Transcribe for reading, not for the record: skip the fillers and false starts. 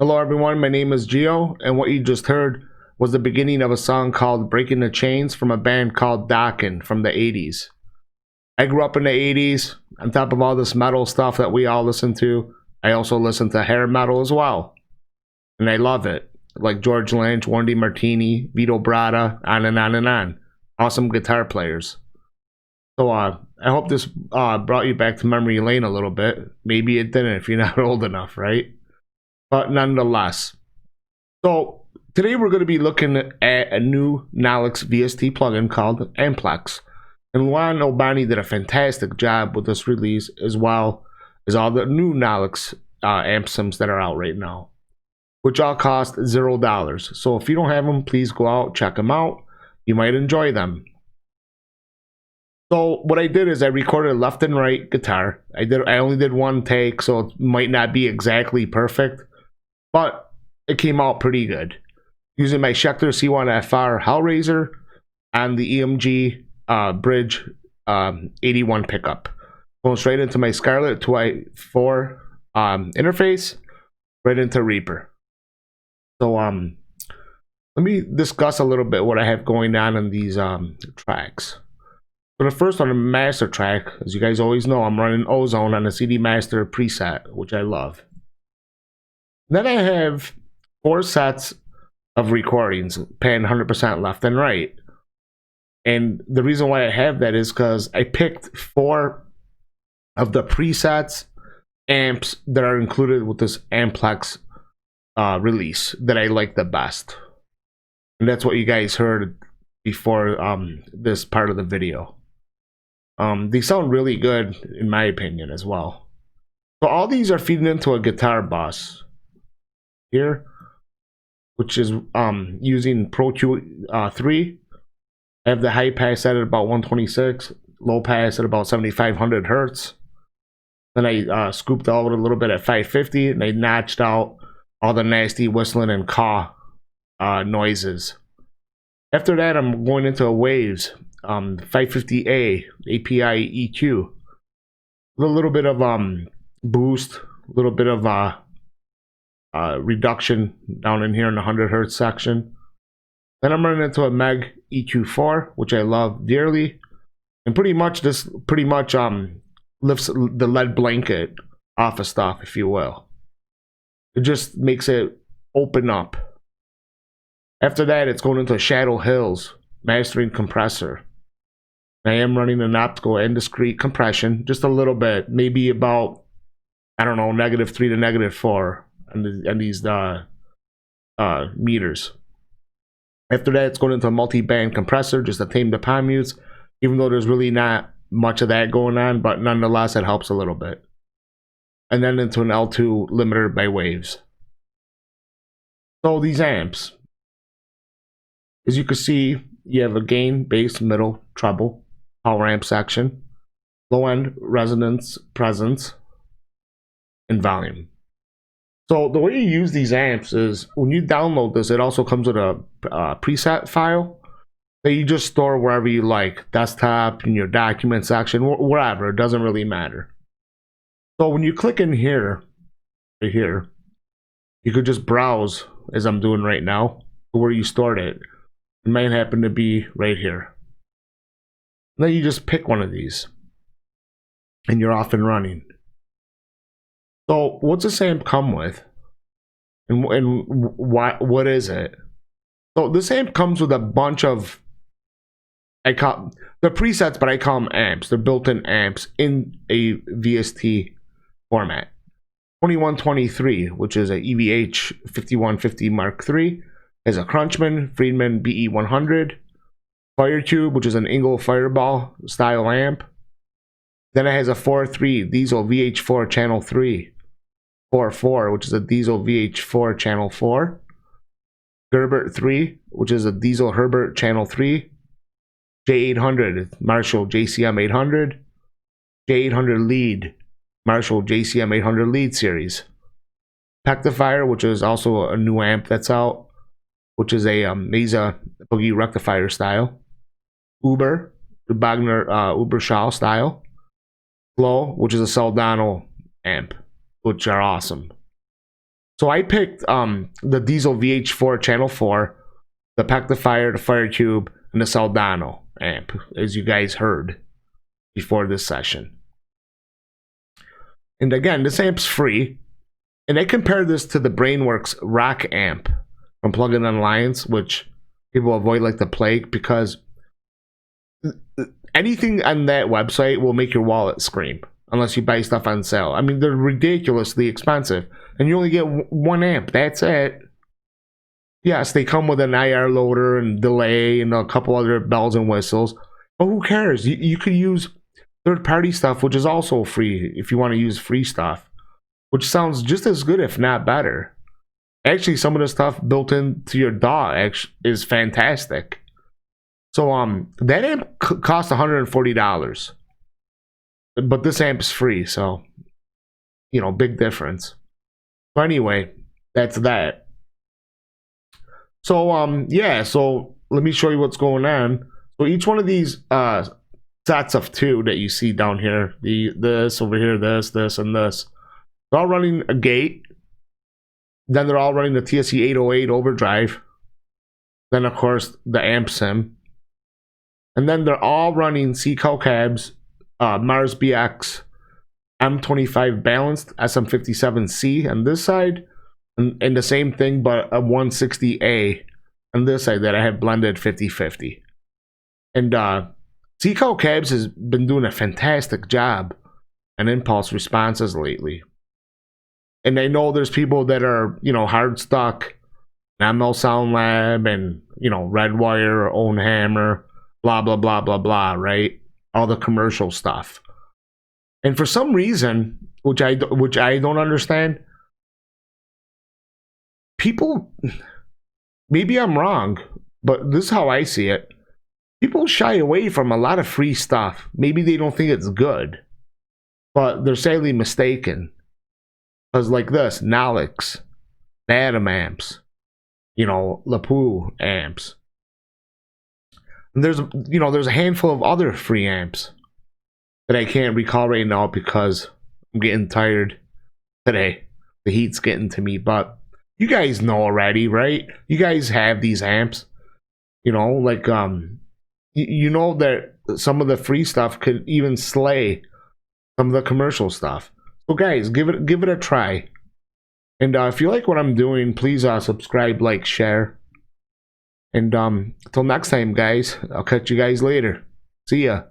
Hello everyone, my name is Gio, and what you just heard was the beginning of a song called Breaking the Chains from a band called Dokken from the 80s. I grew up in the 80s. On top of all this metal stuff that we all listen to, I also listen to hair metal as well. And I love it. Like George Lynch, Warren DeMartini, Vito Bratta, on and on and on. Awesome guitar players. So I hope this brought you back to memory lane a little bit. Maybe it didn't if you're not old enough, right? But nonetheless. So today we're going to be looking at a new Nalex VST plugin called Amplex. And Juan Albani did a fantastic job with this release, as well as all the new Nalex amp sims that are out right now, which all cost $0. So if you don't have them, please go out, check them out. You might enjoy them. So what I did is I recorded left and right guitar. I only did one take, so it might not be exactly perfect, but it came out pretty good. Using my Schecter C1FR Hellraiser and the EMG Bridge 81 pickup. Going straight into my Scarlett 2i4 interface, right into Reaper. So let me discuss a little bit what I have going on in these tracks. So the first on the master track, as you guys always know, I'm running Ozone on the CD Master preset, which I love. Then I have 4 sets of recordings, pan 100% left and right. And the reason why I have that is because I picked 4 of the presets amps that are included with this Amplex release that I like the best. And that's what you guys heard before this part of the video. They sound really good in my opinion as well. So all these are feeding into a guitar bus here, which is using Pro Q3. I have the high pass set at about 126, low pass at about 7500 hertz. Then I scooped out a little bit at 550, and I notched out all the nasty whistling and caw noises. After that, I'm going into waves, 550A API EQ, with a little bit of boost, a little bit of reduction down in here in the 100 hertz section. Then I'm running into a Meg EQ4, which I love dearly, and pretty much this lifts the lead blanket off of stuff, if you will. It just makes it open up. After that, it's going into Shadow Hills mastering compressor. I am running an optical and discrete compression, just a little bit, maybe about, I don't know, -3 to -4 on these meters. After that, it's going into a multi-band compressor just to tame the palm mutes, even though there's really not much of that going on, but nonetheless, it helps a little bit. And then into an L2 limiter by Waves. So these amps, as you can see, you have a gain, bass, middle, treble, power amp section, low end, resonance, presence, and volume. So the way you use these amps is when you download this, it also comes with a preset file that you just store wherever you like, desktop, in your document section, wherever, it doesn't really matter. So when you click in here, right here, you could just browse, as I'm doing right now, to where you stored it. It might happen to be right here. And then you just pick one of these, and you're off and running. So what's this amp come with? And what is it? So this amp comes with a bunch of, I call the presets, but I call them amps. They're built-in amps in a VST format. 2123, which is a EVH 5150 Mark III, has a Crunchman Friedman BE100, FIRECUBE, which is an Ingle Fireball style amp. Then it has a 4.3 Diesel VH4 Channel 3, 4.4, which is a Diesel VH4 Channel 4, Gerbert 3, which is a Diesel Herbert Channel 3, J800 Marshall JCM 800, J800 Lead Marshall JCM 800 Lead series, PECTIFIER, which is also a new amp that's out, which is a Mesa Boogie rectifier style, Uber, the Wagner Uberschall style, Flow, which is a Soldano amp, which are awesome. So I picked the Diesel VH4 channel 4, the PECTIFIER, the FIRECUBE, and the Soldano amp, as you guys heard before this session. And again, this amp's free. And I compare this to the Brainworks Rock amp from Plug-in Alliance, which people avoid like the plague, because anything on that website will make your wallet scream unless you buy stuff on sale. I mean, they're ridiculously expensive, and you only get one amp. That's it. Yes, they come with an IR loader and delay and a couple other bells and whistles, but who cares? You could use third-party stuff, which is also free if you want to use free stuff, which sounds just as good, if not better. Actually, some of the stuff built into your DAW is fantastic. So that amp costs $140, but this amp is free, so you know, big difference. So anyway, that's that. So yeah, so let me show you what's going on. So each one of these sets of 2 that you see down here, this over here, this, and this, they're all running a gate. Then they're all running the TSC 808 overdrive. Then of course the amp sim. And then they're all running C-Cal cabs, Mars BX, M25 balanced, SM57C on this side, and the same thing, but a 160A on this side that I have blended 50-50. And C-Cal cabs has been doing a fantastic job on impulse responses lately. And I know there's people that are, you know, hard stuck, ML Sound Lab and, you know, Redwire or Own Hammer, blah, blah, blah, blah, blah, right? All the commercial stuff. And for some reason, which I don't understand, people, maybe I'm wrong, but this is how I see it. People shy away from a lot of free stuff. Maybe they don't think it's good, but they're sadly mistaken. Because like this, Nalex, Atom amps, you know, Lapoo amps. And there's a handful of other free amps that I can't recall right now because I'm getting tired today. The heat's getting to me, but you guys know already, right? You guys have these amps, you know, like you know that some of the free stuff could even slay some of the commercial stuff. So guys, give it a try. And if you like what I'm doing, please subscribe, like, share. And until next time, guys, I'll catch you guys later. See ya.